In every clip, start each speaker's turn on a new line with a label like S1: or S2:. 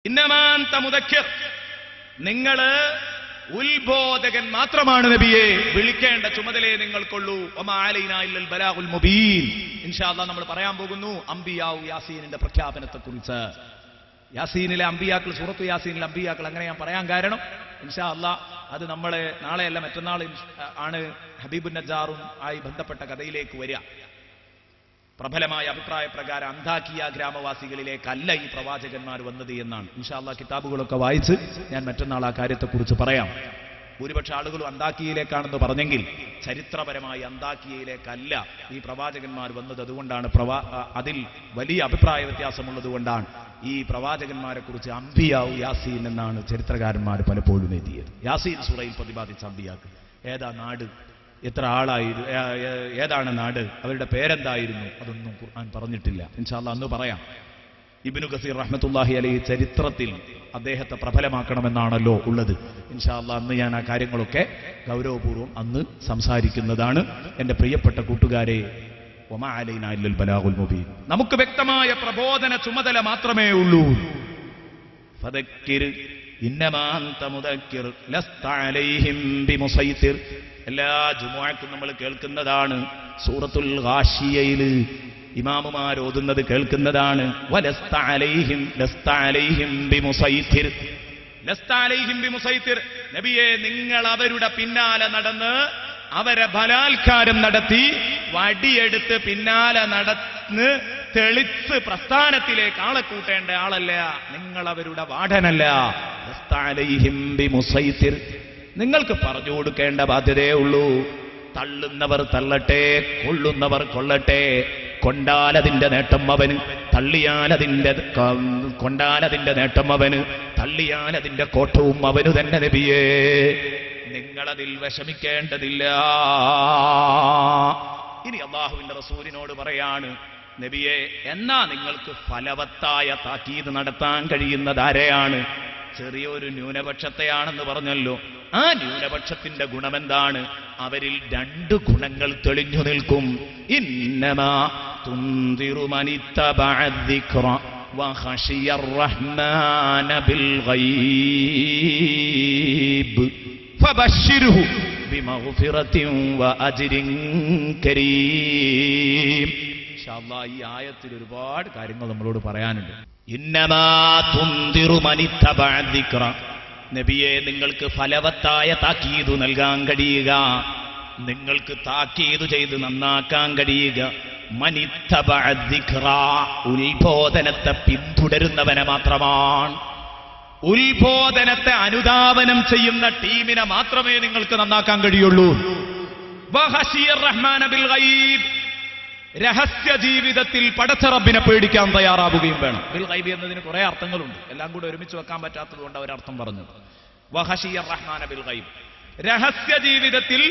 S1: ഇന്നമാന്ത മുദക്കിർ, നിങ്ങള് ഉത്ബോധകൻ മാത്രമാണ് നബിയെ, വിളിക്കേണ്ട ചുമതലയെ നിങ്ങൾക്കുള്ളൂ. വമാ അലൈനാ ഇല്ലൽ ബലാഗുൽ മുബീൻ. ഇൻഷാ അല്ലാഹ് നമ്മൾ പറയാൻ പോകുന്നു അംബിയാഉ യാസീനിന്റെ പ്രഖ്യാപനത്തെക്കുറിച്ച്. യാസീനിലെ അംബിയാക്കൾ, സൂറത്തു യാസീനിലെ അംബിയാക്കൾ, അങ്ങനെ ഞാൻ പറയാൻ കാരണം ഇൻഷാ അല്ലാഹ് അത് നമ്മളെ നാളെയല്ല മറ്റന്നാൾ ആണ് ഹബീബുൻ നജ്ജാറും ആയി ബന്ധപ്പെട്ട കഥയിലേക്ക് വരിക. പ്രബലമായ അഭിപ്രായ പ്രകാരം അന്താക്കിയ ഗ്രാമവാസികളിലേക്കല്ല ഈ പ്രവാചകന്മാർ വന്നത് എന്നാണ്. ഇൻഷാ അല്ലാഹ് കിതാബുകളൊക്കെ വായിച്ച് ഞാൻ മറ്റന്നാൾ ആ കാര്യത്തെക്കുറിച്ച് പറയാം. ഭൂരിപക്ഷ ആളുകളും അന്താക്കിയയിലേക്കാണെന്ന് പറഞ്ഞെങ്കിൽ ചരിത്രപരമായി അന്താക്കിയയിലേക്കല്ല ഈ പ്രവാചകന്മാർ വന്നത്. അതുകൊണ്ടാണ് അതിൽ വലിയ അഭിപ്രായ വ്യത്യാസമുള്ളത് കൊണ്ടാണ് ഈ പ്രവാചകന്മാരെ കുറിച്ച് അംബിയാഉ യാസീൻ എന്നാണ് ചരിത്രകാരന്മാർ പലപ്പോഴും എഴുതിയത്. യാസീൻ സൂറയിൽ പ്രതിപാദിച്ച അംബിയാക്കൾ ഏതാ നാട്, എത്ര ആളായിരുന്നു, ഏതാണ് നാട്, അവരുടെ പേരെന്തായിരുന്നു, അതൊന്നും ഖുർആൻ പറഞ്ഞിട്ടില്ല. ഇൻഷാ അല്ലാഹ് അന്ന് പറയാം. ഇബ്നു കസീർ റഹ്മത്തുള്ളാഹി അലൈഹി ചരിത്രത്തിൽ അദ്ദേഹത്തെ പ്രബലമാക്കണമെന്നാണല്ലോ ഉള്ളത്. ഇൻഷാ അല്ലാഹ് അന്ന് ഞാൻ ആ കാര്യങ്ങളൊക്കെ ഗൗരവപൂർവ്വം അന്ന് സംസാരിക്കുന്നതാണ്. എൻ്റെ പ്രിയപ്പെട്ട കൂട്ടുകാരെ, വമാ അലൈനാ ഇല്ലൽ ബലാഗുൽ മുബീൻ, നമുക്ക് വ്യക്തമായ പ്രബോധന ചുമതല മാത്രമേ ഉള്ളൂ. ഫദക്കിർ ഇന്നമാ അൻത മുദക്കിർ ലസ്ത അലൈഹിം ബിമുസൈത്തിർ. എല്ലാ ജുമുഅക്കും നമ്മൾ കേൾക്കുന്നതാണ്. സൂറത്തുൽ ഗാശിയയിൽ ഇമാമുമാർ ഓതുന്നത് കേൾക്കുന്നതാണ്. വലസ്ത അലൈഹിം ലസ്ത അലൈഹിം ബിമുസൈത്തിർ, ലസ്ത അലൈഹിം ബിമുസൈത്തിർ. നബിയെ, നിങ്ങൾ അവരുടെ പിന്നാലെ നടന്ന് അവരെ ബലാത്കാരം നടത്തി വടിയെടുത്ത് പിന്നാലെ നടന്ന് തെളിച്ച് പ്രസ്ഥാനത്തിലേക്ക് ആളെ കൂട്ടേണ്ട ആളല്ല, നിങ്ങൾ അവരുടെ വാടനല്ല. ലസ്ത അലൈഹിം ബിമുസൈത്തിർ, നിങ്ങൾക്ക് പറഞ്ഞു കൊടുക്കേണ്ട ബാധ്യതയേ ഉള്ളൂ. തള്ളുന്നവർ തള്ളട്ടെ, കൊള്ളുന്നവർ കൊള്ളട്ടെ, കൊണ്ടാലതിന്റെ നേട്ടം അവന്, കൊണ്ടാലതിന്റെ നേട്ടം അവന്, തള്ളിയാലതിന്റെ കോട്ടവും അവനു തന്നെ. നബിയേ, നിങ്ങളതിൽ വിഷമിക്കേണ്ടതില്ല. ഇനി അല്ലാഹുവിന്റെ റസൂലിനോട് പറയാണ്, നബിയെ, എന്നാ നിങ്ങൾക്ക് ഫലവത്തായ താക്കീത് നടത്താൻ കഴിയുന്നത് ആരെയാണ്? ചെറിയൊരു ന്യൂനപക്ഷത്തെയാണെന്ന് പറഞ്ഞല്ലോ. ആ ന്യൂനപക്ഷത്തിന്റെ ഗുണമെന്താണ്? അവരിൽ രണ്ട് ഗുണങ്ങൾ തെളിഞ്ഞു നിൽക്കും. ഇന്നമാ തുൻദിറു മനിത്തബഅ ദിക്റ വഖശിയർ റഹ്മാന ബിൽ ഗൈബ് ഫബശ്ശിർഹു ബിമഗ്ഫിറത്തിൻ വഅജ്രിൻ കരീം. ഇൻഷാ അല്ലാഹ് ഈ ആയത്തിൽ ഒരുപാട് കാര്യങ്ങൾ നമ്മളോട് പറയാനുണ്ട്. ഇന്നമാ തുൻദിറു മനിത്തബഅ ദിക്റ, നബിയെ, നിങ്ങൾക്ക് ഫലവത്തായ താക്കീതു നൽകാൻ കഴിയുക, നിങ്ങൾക്ക് താക്കീതു ചെയ്ത് നന്നാക്കാൻ കഴിയുക മനിത്തബഅ ദിക്റ, ഉത്ബോധനത്തെ പിന്തുടരുന്നവനെ മാത്രമാണ്. ഉത്ബോധനത്തെ അനുധാവനം ചെയ്യുന്ന ടീമിനെ മാത്രമേ നിങ്ങൾക്ക് നന്നാക്കാൻ കഴിയുള്ളൂ. വഖശിയർ റഹ്മാന ബിൽ ഗൈബ്, രഹസ്യ ജീവിതത്തിൽ പടച്ച റബ്ബിനെ പേടിക്കാൻ തയ്യാറാവുകയും വേണം. ബിൽ ഗൈബ് എന്നതിന് കുറെ അർത്ഥങ്ങളുണ്ട്, എല്ലാം കൂടെ ഒരുമിച്ച് വെക്കാൻ പറ്റാത്തത് കൊണ്ട് അവരർത്ഥം പറഞ്ഞത്. വഖശിയർ റഹ്മാന ബിൽ ഗൈബ്, രഹസ്യ ജീവിതത്തിൽ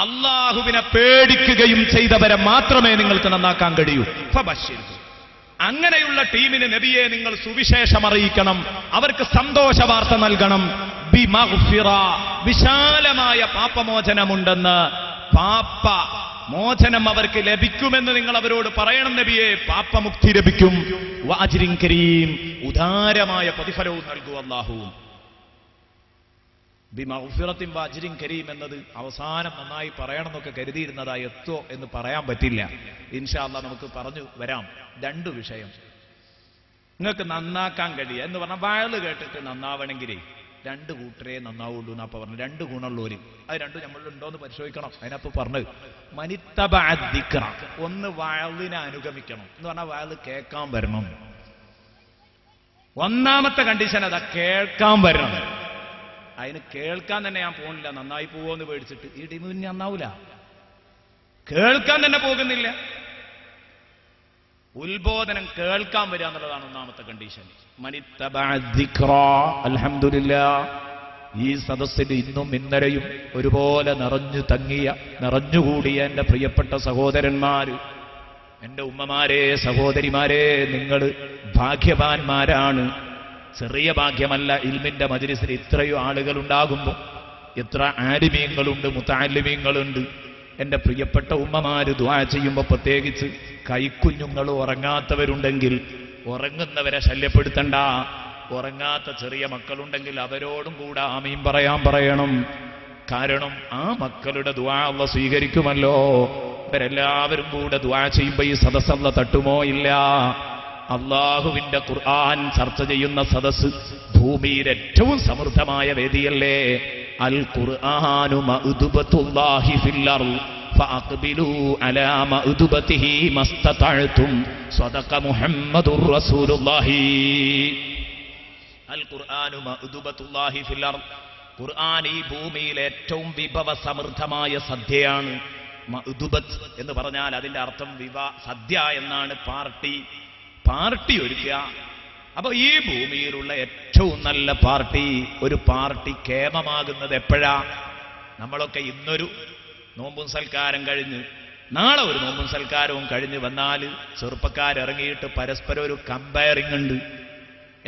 S1: അല്ലാഹുവിനെ പേടിക്കുകയും ചെയ്തവരെ മാത്രമേ നിങ്ങൾക്ക് നന്നാക്കാൻ കഴിയൂ. ഫബശ്ശിർഹു, അങ്ങനെയുള്ള ടീമിന് നബിയെ നിങ്ങൾ സുവിശേഷം അറിയിക്കണം, അവർക്ക് സന്തോഷ വാർത്ത നൽകണം. ബിമഗ്ഫിറ, വിശാലമായ പാപമോചനമുണ്ടെന്ന്, പാപ മോചനം അവർക്ക് ലഭിക്കുമെന്ന് നിങ്ങൾ അവരോട് പറയണം നബിയെ. പാപമുക്തി ലഭിക്കും. വഅജ്രിൻ കരീം, ഉദാരമായ പ്രതിഫലവും നൽകും അല്ലാഹു. ബിമഗ്ഫിറത്തിൻ വഅജ്രിൻ കരീം എന്നത് അവസാനം നന്നായി പറയണമെന്നൊക്കെ കരുതിയിരുന്നതായി എത്തോ എന്ന് പറയാൻ പറ്റില്ല. ഇൻഷാ അല്ലാഹ് നമുക്ക് പറഞ്ഞു വരാം. രണ്ടു വിഷയം നിങ്ങൾക്ക് നന്നാക്കാൻ കഴിയുക എന്ന് പറഞ്ഞാൽ, വയല് കേട്ടിട്ട് നന്നാവണമെങ്കിലേ രണ്ട് കൂട്ടരേ നന്നാവുള്ളൂ എന്നപ്പ പറഞ്ഞു. രണ്ട് ഗുണമുള്ളവര്, അത് രണ്ടും നമ്മളുണ്ടോന്ന് പരിശോധിക്കണം. അതിനപ്പോ പറഞ്ഞത് മനിത്തബഅ ദിക്റ, ഒന്ന് വയലിനെ അനുഗമിക്കണം എന്ന് പറഞ്ഞാൽ വയല് കേൾക്കാൻ വരണം. ഒന്നാമത്തെ കണ്ടീഷൻ അതാ, കേൾക്കാൻ വരണം. അതിന് കേൾക്കാൻ തന്നെ ഞാൻ പോകുന്നില്ല, നന്നായി പോവോന്ന് പേടിച്ചിട്ട് ഈ ടീമിന് നന്നാവൂല. കേൾക്കാൻ തന്നെ പോകുന്നില്ല. ഉത്ബോധനം കേൾക്കാൻ വരിക എന്നുള്ളതാണ് ഒന്നാമത്തെ കണ്ടീഷൻ. മനിത്തബഅ ദിക്റ. അൽഹംദുലില്ലാഹ്, ഈ സദസ്സിൽ ഇന്നും ഇന്നലെയും ഒരുപോലെ നിറഞ്ഞുകൂടിയ എൻ്റെ പ്രിയപ്പെട്ട സഹോദരന്മാര്, എൻ്റെ ഉമ്മമാരെ, സഹോദരിമാരെ, നിങ്ങൾ ഭാഗ്യവാന്മാരാണ്. ചെറിയ ഭാഗ്യമല്ല. ഇൽമിന്റെ മജ്‌ലിസിൽ ഇത്രയും ആളുകൾ ഉണ്ടാകുമ്പോൾ എത്ര ആലിമീങ്ങളുണ്ട്, മുതഅല്ലിമീങ്ങളുണ്ട്. എൻ്റെ പ്രിയപ്പെട്ട ഉമ്മമാര് ദുആ ചെയ്യുമ്പോൾ പ്രത്യേകിച്ച് കൈക്കുഞ്ഞുങ്ങൾ ഉറങ്ങാത്തവരുണ്ടെങ്കിൽ ഉറങ്ങുന്നവരെ ശല്യപ്പെടുത്തണ്ട. ഉറങ്ങാത്ത ചെറിയ മക്കളുണ്ടെങ്കിൽ അവരോടും കൂടെ ആമീൻ പറയണം. കാരണം ആ മക്കളുടെ ദുആ അല്ലാഹ് സ്വീകരിക്കുമല്ലോ. ഇവരെല്ലാവരും കൂടെ ദുആ ചെയ്യുമ്പോൾ ഈ സദസ്സ് അല്ലാഹ് തട്ടുമോ? ഇല്ല. അള്ളാഹുവിന്റെ ഖുർആൻ ചർച്ച ചെയ്യുന്ന സദസ്സ് ഭൂമിയിൽ ഏറ്റവും സമൃദ്ധമായ വേദിയല്ലേ. അൽ ഖുർആനു മഅ്ദുബത്തുല്ലാഹി ഫിൽ അർള് ഫഅഖ്ബിലൂ അലാ മഅ്ദുബതിഹി മസ്തതഅ്തും സദഖ മുഹമ്മദുർ റസൂലുള്ളാഹി. അൽ ഖുർആനു മഅ്ദുബത്തുല്ലാഹി ഫിൽ അർള്. ഖുർആൻ ഈ ഭൂമിയിലെ ഏറ്റവും വിഭവ സമൃദ്ധമായ സദ്യയാണ്. മഅ്ദുബത്ത് എന്ന് പറഞ്ഞാൽ അതിന്റെ അർത്ഥം സദ്യ എന്നാണ്. പാർട്ടി ഒരുക്കുക. അപ്പൊ ഈ ഭൂമിയിലുള്ള ഏറ്റവും നല്ല പാർട്ടി, ഒരു പാർട്ടി കേമമാകുന്നത് എപ്പോഴാ? നമ്മളൊക്കെ ഇന്നൊരു നോമ്പും സൽക്കാരം കഴിഞ്ഞ് നാളെ ഒരു നോമ്പും സൽക്കാരവും കഴിഞ്ഞ് വന്നാൽ ചെറുപ്പക്കാരിറങ്ങിയിട്ട് പരസ്പരം ഒരു കമ്പയറിംഗ് ഉണ്ട്.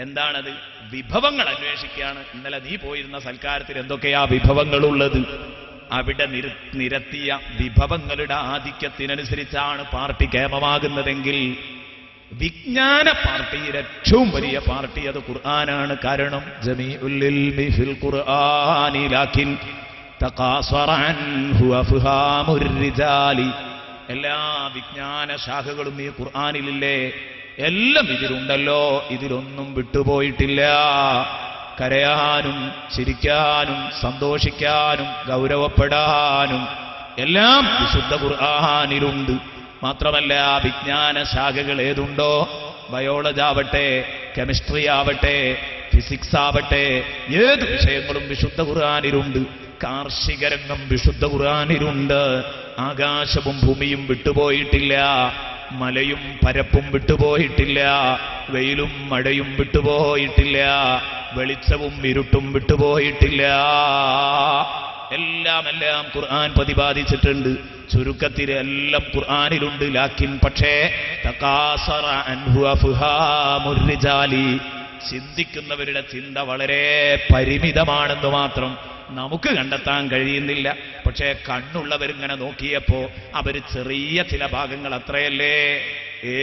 S1: എന്താണത്? വിഭവങ്ങൾ അന്വേഷിക്കുകയാണ്. ഇന്നലെ നീ പോയിരുന്ന സൽക്കാരത്തിൽ എന്തൊക്കെയാ വിഭവങ്ങളുള്ളത്? അവിടെ നിരത്തിയ വിഭവങ്ങളുടെ ആധിക്യത്തിനനുസരിച്ചാണ് പാർട്ടി കേമമാകുന്നതെങ്കിൽ വിജ്ഞാന പാർട്ടിയിൽ ഏറ്റവും വലിയ പാർട്ടി അത് ഖുർആനാണ്. കാരണം ജമീഉൽ ഇൽമി ഫിൽ ഖുർആനി ലാകിൻ തഖാസറ അൻഹു അഫ്ഹാമുർ റിജാലി. എല്ലാ വിജ്ഞാന ശാഖകളും ഈ ഖുർആനിലില്ലേ? എല്ലാം ഇതിലുണ്ടല്ലോ. ഇതിലൊന്നും വിട്ടുപോയിട്ടില്ല. കരയാനും ചിരിക്കാനും സന്തോഷിക്കാനും ഗൗരവപ്പെടാനും എല്ലാം വിശുദ്ധ ഖുർആനിലുണ്ട്. മാത്രമല്ല വിജ്ഞാന ശാഖകൾ ഏതുണ്ടോ, ബയോളജി ആവട്ടെ, കെമിസ്ട്രി ആവട്ടെ, ഫിസിക്സ് ആവട്ടെ, ഏത് വിഷയങ്ങളും വിശുദ്ധ ഖുർആനിലുണ്ട്. കാർഷിക രംഗം വിശുദ്ധ ഖുർആനിലുണ്ട്. ആകാശവും ഭൂമിയും വിട്ടുപോയിട്ടില്ല. മലയും പരപ്പും വിട്ടുപോയിട്ടില്ല. വെയിലും മഴയും വിട്ടുപോയിട്ടില്ല. വെളിച്ചവും ഇരുട്ടും വിട്ടുപോയിട്ടില്ല. എല്ലാം ഖുർആൻ പ്രതിപാദിച്ചിട്ടുണ്ട്. ചുരുക്കത്തിൽ എല്ലാം ഖുർആനിലുണ്ട്. ലാക്കിൻ പക്ഷേ തഖാസറ അൻഹു അഫ്ഹാമുർ റിജാലി. ചിന്തിക്കുന്നവരുടെ ചിന്ത വളരെ പരിമിതമാണെന്ന് മാത്രം നമുക്ക് കണ്ടെത്താൻ കഴിയുന്നില്ല. പക്ഷേ കണ്ണുള്ളവരിങ്ങനെ നോക്കിയപ്പോ അവർ ചെറിയ ചില ഭാഗങ്ങൾ അത്രയല്ലേ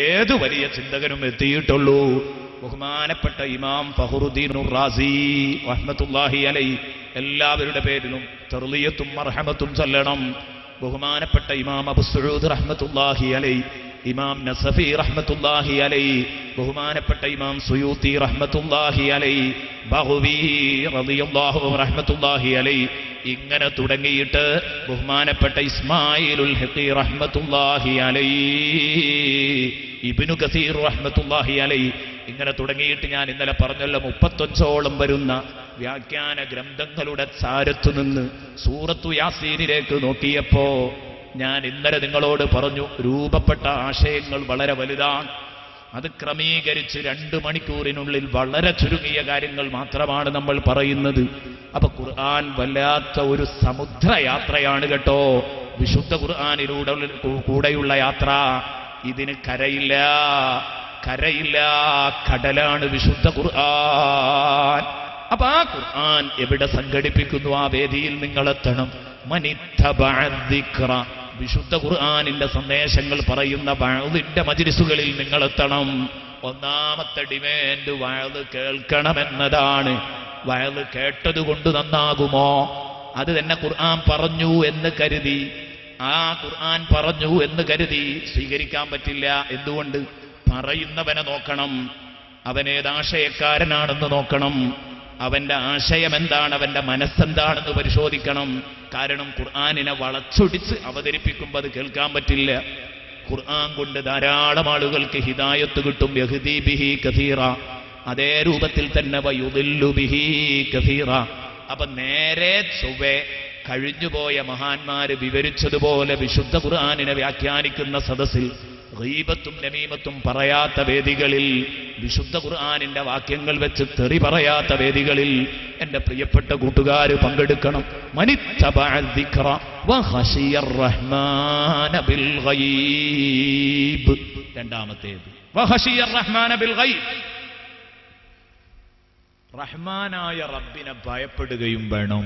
S1: ഏതു വലിയ ചിന്തകനും എത്തിയിട്ടുള്ളൂ. ബഹുമാനപ്പെട്ട ഇമാം ഫഖ്റുദ്ദീൻ റാസി റഹ്മത്തുള്ളാഹി അലൈഹി, എല്ലാവരുടെ പേരിലും തർളിയത്തും മർഹമത്തും ചൊല്ലണം. ബഹുമാനപ്പെട്ട ഇമാം അബൂ സഊദ് റഹ്മത്തുള്ളാഹി അലൈഹി, ഇമാം നസഫി റഹ്മത്തുള്ളാഹി അലൈഹി, ബഹുമാനപ്പെട്ട ഇമാം സുയൂത്തി റഹ്മത്തുള്ളാഹി അലൈഹി, ബഹുവി റളിയല്ലാഹു റഹ്മത്തുള്ളാഹി അലൈഹി, ഇങ്ങനെ തുടങ്ങിയിട്ട് ബഹുമാനപ്പെട്ട ഇസ്മായിലുൽ ഹഖി റഹ്മത്തുള്ളാഹി അലൈഹി, ഇബ്നു കസീർ റഹ്മത്തുള്ളാഹി അലൈഹി, ഇങ്ങനെ തുടങ്ങിയിട്ട് ഞാൻ ഇന്നലെ പറഞ്ഞല്ലോ 35ഓളം വരുന്ന വ്യാഖ്യാന ഗ്രന്ഥങ്ങളുടെ ചാരത്തു നിന്ന് സൂറത്തു യാസീനിലേക്ക് നോക്കിയപ്പോ ഞാൻ ഇന്നലെ നിങ്ങളോട് പറഞ്ഞു, രൂപപ്പെട്ട ആശയങ്ങൾ വളരെ വലുതാണ്. അത് ക്രമീകരിച്ച് 2 മണിക്കൂറിനുള്ളിൽ വളരെ ചുരുങ്ങിയ കാര്യങ്ങൾ മാത്രമാണ് നമ്മൾ പറയുന്നത്. അപ്പൊ ഖുർആൻ വല്ലാത്ത ഒരു സമുദ്രയാത്രയാണ് കേട്ടോ. വിശുദ്ധ ഖുർആനിലൂടെ കൂടെയുള്ള യാത്ര. ഇതിന് കരയില്ല, കടലാണ് വിശുദ്ധ ഖുർആൻ. അപ്പൊ ആ ഖുർആൻ എവിടെ സംഘടിപ്പിക്കുന്നു ആ വേദിയിൽ നിങ്ങളെത്തണം. മനിത്തബഅദ്ദിക്ര, വിശുദ്ധ ഖുർആനിന്റെ സന്ദേശങ്ങൾ പറയുന്ന വഅദിന്റെ മജ്ലിസുകളിൽ നിങ്ങളെത്തണം. ഒന്നാമത്തെ ഡിമാൻഡ് വഅദ് കേൾക്കണമെന്നതാണ്. വഅദ് കേട്ടതുകൊണ്ട് നന്നാകുമോ? അത് തന്നെ ഖുർആൻ പറഞ്ഞു എന്ന് കരുതി, ആ ഖുർആൻ പറഞ്ഞു എന്ന് കരുതി സ്വീകരിക്കാൻ പറ്റില്ല. എന്തുകൊണ്ട്? പറയുന്നവനെ നോക്കണം, അവനേതാശയക്കാരനാണെന്ന് നോക്കണം, അവന്റെ ആശയം എന്താണ്, അവന്റെ മനസ്സെന്താണെന്ന് പരിശോധിക്കണം. കാരണം ഖുർആനിനെ വളച്ചൊടിച്ച് അവതരിപ്പിക്കുമ്പോൾ അത് കേൾക്കാൻ പറ്റില്ല. ഖുർആൻ കൊണ്ട് ധാരാളം ആളുകൾക്ക് ഹിദായത്ത് കിട്ടും. യഹ്ദീ ബിഹി കസീറ, അതേ രൂപത്തിൽ തന്നെ വയുദില്ലു ബിഹി കസീറ. അപ്പൊ നേരെ ചൊവ്വേ കഴിഞ്ഞുപോയ മഹാന്മാര് വിവരിച്ചതുപോലെ വിശുദ്ധ ഖുർആനിനെ വ്യാഖ്യാനിക്കുന്ന സദസ്സിൽ, ഗീബത്തും നമീമത്തും പറയാത്ത വേദികളിൽ, വിശുദ്ധ ഖുർആനിന്റെ വാക്യങ്ങൾ വെച്ച് തെറി പറയാത്ത വേദികളിൽ എന്റെ പ്രിയപ്പെട്ട കൂട്ടുകാര് പങ്കെടുക്കണം. മനിത്തബഅ ദിക്റ വഖശിയർ റഹ്മാന ബിൽ ഗൈബ്. രണ്ടാമത്തേത് വഖശിയർ റഹ്മാന ബിൽ ഗൈബ്, റഹ്മാനായ റബ്ബിനെ ഭയപ്പെടുകയും വേണം.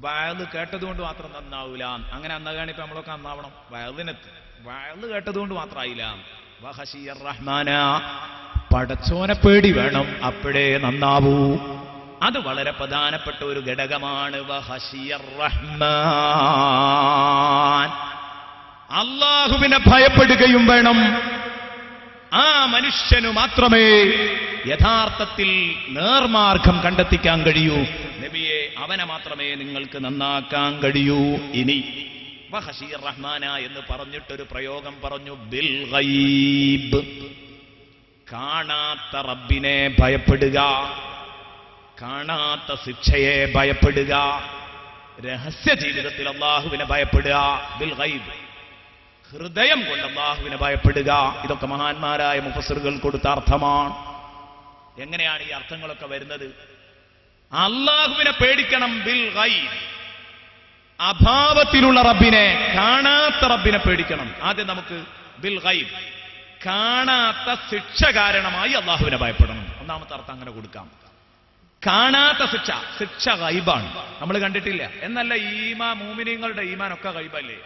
S1: വഅദ് കേട്ടതുകൊണ്ട് മാത്രം നന്നാവൂല. അങ്ങനെ നന്നാകാണ് ഇപ്പൊ നമ്മളൊക്കെ നന്നാവണം. വഅദ് കേട്ടതുകൊണ്ട് മാത്രമായില്ല. വഖശിയർ റഹ്മാന, പടച്ചോനെ പേടി വേണം, അപ്പോഴേ നന്നാവൂ. അത് വളരെ പ്രധാനപ്പെട്ട ഒരു ഘടകമാണ്. വഹശിയർ റഹ്മാൻ, അല്ലാഹുവിനെ ഭയപ്പെടുകയും വേണം. ആ മനുഷ്യനു മാത്രമേ യഥാർത്ഥത്തിൽ നേർമാർഗം കണ്ടെത്തിക്കാൻ കഴിയൂ. നബിയെ, അവനെ മാത്രമേ നിങ്ങൾക്ക് നന്നാക്കാൻ കഴിയൂ. ഇനി വഹശിയർ റഹ്മാന എന്ന് പറഞ്ഞിട്ടൊരു പ്രയോഗം പറഞ്ഞു, ബിൽ ഗൈബ്, കാണാത്ത റബ്ബിനെ ഭയപ്പെടുക, കാണാത്ത ശിക്ഷയെ ഭയപ്പെടുക, രഹസ്യ ജീവിതത്തിൽ അല്ലാഹുവിനെ ഭയപ്പെടുക. ബിൽ ഗൈബ്, ഹൃദയം കൊണ്ട് അല്ലാഹുവിനെ ഭയപ്പെടുക. ഇതൊക്കെ മഹാന്മാരായ മുഫസ്സിറുകൾ കൊടുത്ത അർത്ഥമാണ്. എങ്ങനെയാണ് ഈ അർത്ഥങ്ങളൊക്കെ വരുന്നത്? അല്ലാഹുവിനെ പേടിക്കണം ബിൽ ഗൈബ്, അഭാവത്തിലുള്ള റബ്ബിനെ, കാണാത്ത റബ്ബിനെ പേടിക്കണം. ആദ്യം നമുക്ക് ബിൽ ഗൈബ്, കാണാത്ത ശിക്ഷ കാരണമായി അല്ലാഹുവിനെ ഭയപ്പെടണം. ഒന്നാമത്തെ അർത്ഥം അങ്ങനെ കൊടുക്കാം. കാണാത്ത ശിക്ഷ, ശിക്ഷ ഗൈബാണ്, നമ്മൾ കണ്ടിട്ടില്ല എന്നല്ല. മൂമിനീങ്ങളുടെ ഈമാനൊക്കെ ഗൈബല്ലേ?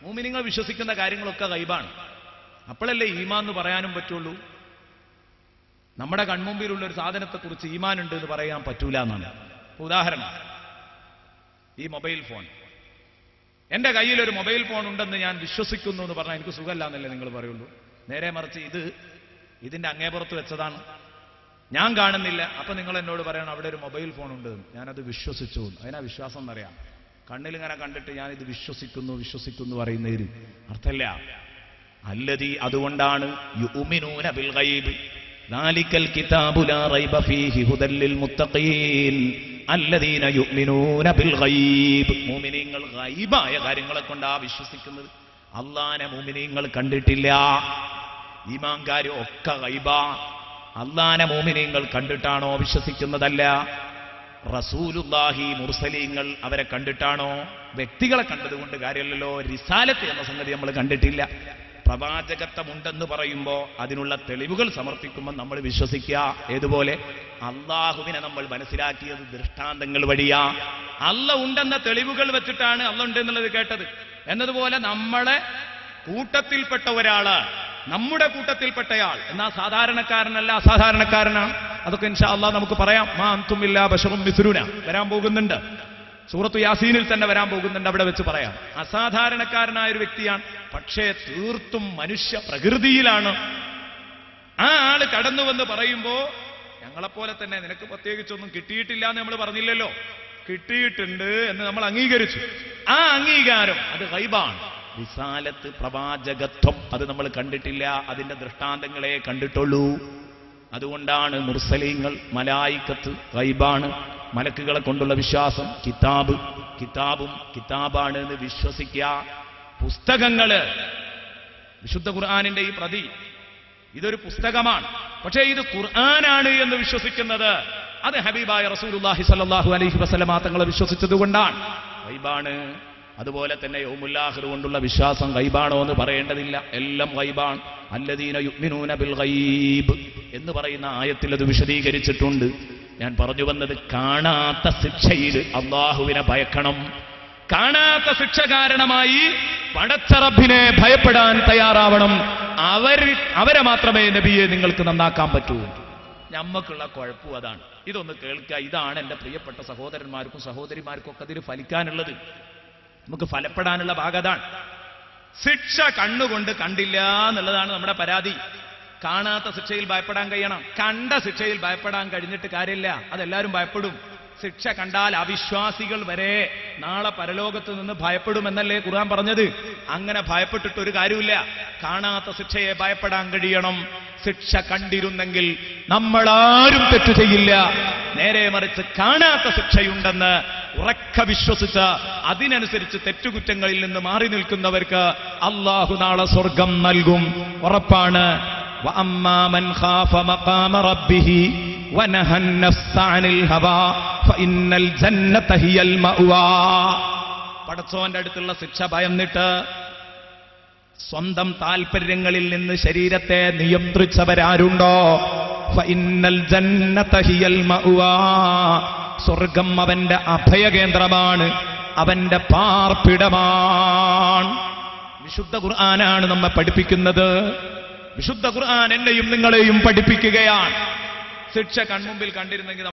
S1: മൂമിനീങ്ങൾ വിശ്വസിക്കുന്ന കാര്യങ്ങളൊക്കെ ഗൈബാണ്. അപ്പോഴല്ലേ ഈമാൻ എന്ന് പറയാനും പറ്റുള്ളൂ. നമ്മുടെ കൺമുമ്പിലുള്ള ഒരു സാധനത്തെക്കുറിച്ച് ഈമാൻ ഉണ്ട് എന്ന് പറയാൻ പറ്റൂല എന്നാണ്. ഉദാഹരണം, ഈ മൊബൈൽ ഫോൺ, എന്റെ കയ്യിൽ ഒരു മൊബൈൽ ഫോൺ ഉണ്ടെന്ന് ഞാൻ വിശ്വസിക്കുന്നു എന്ന് പറഞ്ഞാൽ എനിക്ക് സുഖമല്ല എന്നല്ലേ നിങ്ങൾ പറയുള്ളൂ. നേരെ മറിച്ച് ഇതിന്റെ അങ്ങേപ്പുറത്ത് വെച്ചതാണ്, ഞാൻ കാണുന്നില്ല. അപ്പൊ നിങ്ങൾ എന്നോട് പറയണം അവിടെ ഒരു മൊബൈൽ ഫോൺ ഉണ്ട്, ഞാനത് വിശ്വസിച്ചു. അതിനാ വിശ്വാസം എന്നറിയാം. കണ്ണിലിങ്ങനെ കണ്ടിട്ട് ഞാനിത് വിശ്വസിക്കുന്നു പറയുന്നതിന് അർത്ഥമില്ല. അല്ലദീ, അതുകൊണ്ടാണ് യുഅ്മിനൂന ബിൽ ഗൈബ് ദാലിക്കൽ കിതാബു ലാ റൈബ ഫീഹി ഹുദൽ ലിൽ മുത്തഖീൻ അല്ലദീന യുഅ്മിനൂന ബിൽ ഗൈബ്. മുഅ്മിനീങ്ങൾ ഗൈബായ കാര്യങ്ങളെ കൊണ്ടാ വിശ്വസിക്കുന്നത്. അല്ലാഹനെ മുഅ്മിനീങ്ങൾ കണ്ടിട്ടില്ല. ഈമാൻകാര് ഒക്കെ ഗൈബാ. അല്ലാഹനെ മുഅ്മിനീങ്ങൾ കണ്ടിട്ടാണോ വിശ്വസിക്കുന്നതല്ല. റസൂലുള്ളാഹി മുർസലീങ്ങൾ അവരെ കണ്ടിട്ടാണോ? വ്യക്തികളെ കണ്ടതുകൊണ്ട് കാര്യമല്ലല്ലോ. റിസാലത്ത് എന്ന സംഗതി നമ്മൾ കണ്ടിട്ടില്ല. പ്രവാചകത്വമുണ്ടെന്ന് പറയുമ്പോൾ അതിനുള്ള തെളിവുകൾ സമർപ്പിക്കുമ്പോൾ നമ്മൾ വിശ്വസിക്കുക. ഏതുപോലെ അള്ളാഹുവിനെ നമ്മൾ മനസ്സിലാക്കിയത് ദൃഷ്ടാന്തങ്ങൾ വഴിയാ. അല്ല ഉണ്ടെന്ന തെളിവുകൾ വെച്ചിട്ടാണ് അല്ല ഉണ്ടെന്നുള്ളത് കേട്ടത്. എന്നതുപോലെ നമ്മളെ കൂട്ടത്തിൽപ്പെട്ട ഒരാള്, നമ്മുടെ കൂട്ടത്തിൽപ്പെട്ടയാൾ എന്നാ സാധാരണക്കാരനല്ല, അസാധാരണക്കാരനാണ്. അതൊക്കെ ഇൻഷാ അല്ലാഹ് നമുക്ക് പറയാം. മാ അൻതും ഇല്ലാ ബശറും മിസ്ലുന വരാൻ പോകുന്നുണ്ട്. സൂറത്തു യാസീനിൽ തന്നെ വരാൻ പോകുന്നുണ്ട്. അവിടെ വെച്ച് പറയാം. അസാധാരണക്കാരനായ ഒരു വ്യക്തിയാണ്, പക്ഷേ തീർത്തും മനുഷ്യ പ്രകൃതിയിലാണ്. ആ ആള് കടന്നുവെന്ന് പറയുമ്പോ ഞങ്ങളെപ്പോലെ തന്നെ നിനക്ക് പ്രത്യേകിച്ചൊന്നും കിട്ടിയിട്ടില്ല എന്ന് നമ്മൾ പറഞ്ഞില്ലല്ലോ, കിട്ടിയിട്ടുണ്ട് എന്ന് നമ്മൾ അംഗീകരിച്ചു. ആ അംഗീകാരം അത് ഗൈബാണ്. റിസാലത്ത്, പ്രവാചകത്വം അത് നമ്മൾ കണ്ടിട്ടില്ല. അതിന്റെ ദൃഷ്ടാന്തങ്ങളെ കണ്ടിട്ടുള്ളൂ. അതുകൊണ്ടാണ് മുർസലീങ്ങൾ, മലായിക്കത്ത് ഗൈബാണ്. മലക്കുകളെ കൊണ്ടുള്ള വിശ്വാസം, കിതാബും കിതാബാണ് എന്ന് വിശ്വസിക്കുക. പുസ്തകങ്ങള്, വിശുദ്ധ ഖുർആനിന്റെ ഈ പ്രതി ഇതൊരു പുസ്തകമാണ്, പക്ഷേ ഇത് ഖുർആനാണ് എന്ന് വിശ്വസിക്കുന്നത് അത് ഹബീബായ റസൂലുള്ളാഹി സ്വല്ലല്ലാഹു അലൈഹി വസല്ലമ തങ്ങളെ വിശ്വസിച്ചത് കൊണ്ടാണ്. ഗൈബാണ്. അതുപോലെ തന്നെ യൗമുൽ ആഖിർ കൊണ്ടുള്ള വിശ്വാസം ഗൈബാണോ എന്ന് പറയേണ്ടതില്ല, എല്ലാം ഗൈബാണ്. അല്ലദീന യുഅ്മിനൂന ബിൽ ഗൈബ് എന്ന് പറയുന്ന ആയത്തിൽ അത് വിശദീകരിച്ചിട്ടുണ്ട്. ഞാൻ പറഞ്ഞു വന്നത്, കാണാത്ത ശിക്ഷയിൽ അല്ലാഹുവിനെ ഭയക്കണം. കാണാത്ത ശിക്ഷ കാരണമായി പടച്ച റബ്ബിനെ ഭയപ്പെടാൻ തയ്യാറാവണം. അവരെ മാത്രമേ നബിയെ നിങ്ങൾക്ക് നന്നാക്കാൻ പറ്റൂ. ഞമ്മക്കുള്ള കുഴപ്പം അതാണ്. ഇതൊന്ന് കേൾക്കുക. ഇതാണ് എൻ്റെ പ്രിയപ്പെട്ട സഹോദരന്മാർക്കും സഹോദരിമാർക്കും ഒക്കെ അതിൽ ഫലിക്കാനുള്ളത്. നമുക്ക് ഫലപ്പെടാനുള്ള ഭാഗതാണ്. ശിക്ഷ കണ്ണുകൊണ്ട് കണ്ടില്ല എന്നുള്ളതാണ് നമ്മുടെ പരാതി. കാണാത്ത ശിക്ഷയിൽ ഭയപ്പെടാൻ കഴിയണം. കണ്ട ശിക്ഷയിൽ ഭയപ്പെടാൻ കഴിഞ്ഞിട്ട് കാര്യമില്ല. അതെല്ലാവരും ഭയപ്പെടും. ശിക്ഷ കണ്ടാൽ അവിശ്വാസികൾ വരെ നാളെ പരലോകത്ത് നിന്ന് ഭയപ്പെടുമെന്നല്ലേ ഖുർആൻ പറഞ്ഞത്. അങ്ങനെ ഭയപ്പെട്ടിട്ടൊരു കാര്യമില്ല. കാണാത്ത ശിക്ഷയെ ഭയപ്പെടാൻ കഴിയണം. ശിക്ഷ കണ്ടിരുന്നെങ്കിൽ നമ്മളാരും തെറ്റു ചെയ്യില്ല. നേരെ മറിച്ച് കാണാത്ത ശിക്ഷയുണ്ടെന്ന് ഉറക്ക വിശ്വസിച്ച് അതിനനുസരിച്ച് തെറ്റുകുറ്റങ്ങളിൽ നിന്ന് മാറി നിൽക്കുന്നവർക്ക് അല്ലാഹു നാളെ സ്വർഗം നൽകും, ഉറപ്പാണ്. വഅമ്മാ മൻ ഖാഫ മഖാമ റബ്ബിഹി വനഹ അൻ-നഫ്സ അനിൽ ഹവാ ഫഇന്നൽ ജന്നത ഹിയൽ മഅവാ. പടച്ചോന്റെ അടുത്തുള്ള ശിക്ഷ ഭയന്നിട്ട് സ്വന്തം താൽപര്യങ്ങളിൽ നിന്ന് ശരീരത്തെ നിയന്ത്രിച്ചവരാരുണ്ടോ, ഫഇന്നൽ ജന്നത ഹിയൽ മഅവാ, സ്വർഗം അവന്റെ അഭയകേന്ദ്രമാണ്, അവന്റെ പാർപ്പിടമാണ്. വിശുദ്ധ ഖുർആനാണ് നമ്മെ പഠിപ്പിക്കുന്നത്. വിശുദ്ധ ഖുർആൻ എന്നെയും നിങ്ങളെയും പഠിപ്പിക്കുകയാണ്. ശിക്ഷ കൺമുമ്പിൽ കണ്ടിരുന്നെങ്കിൽ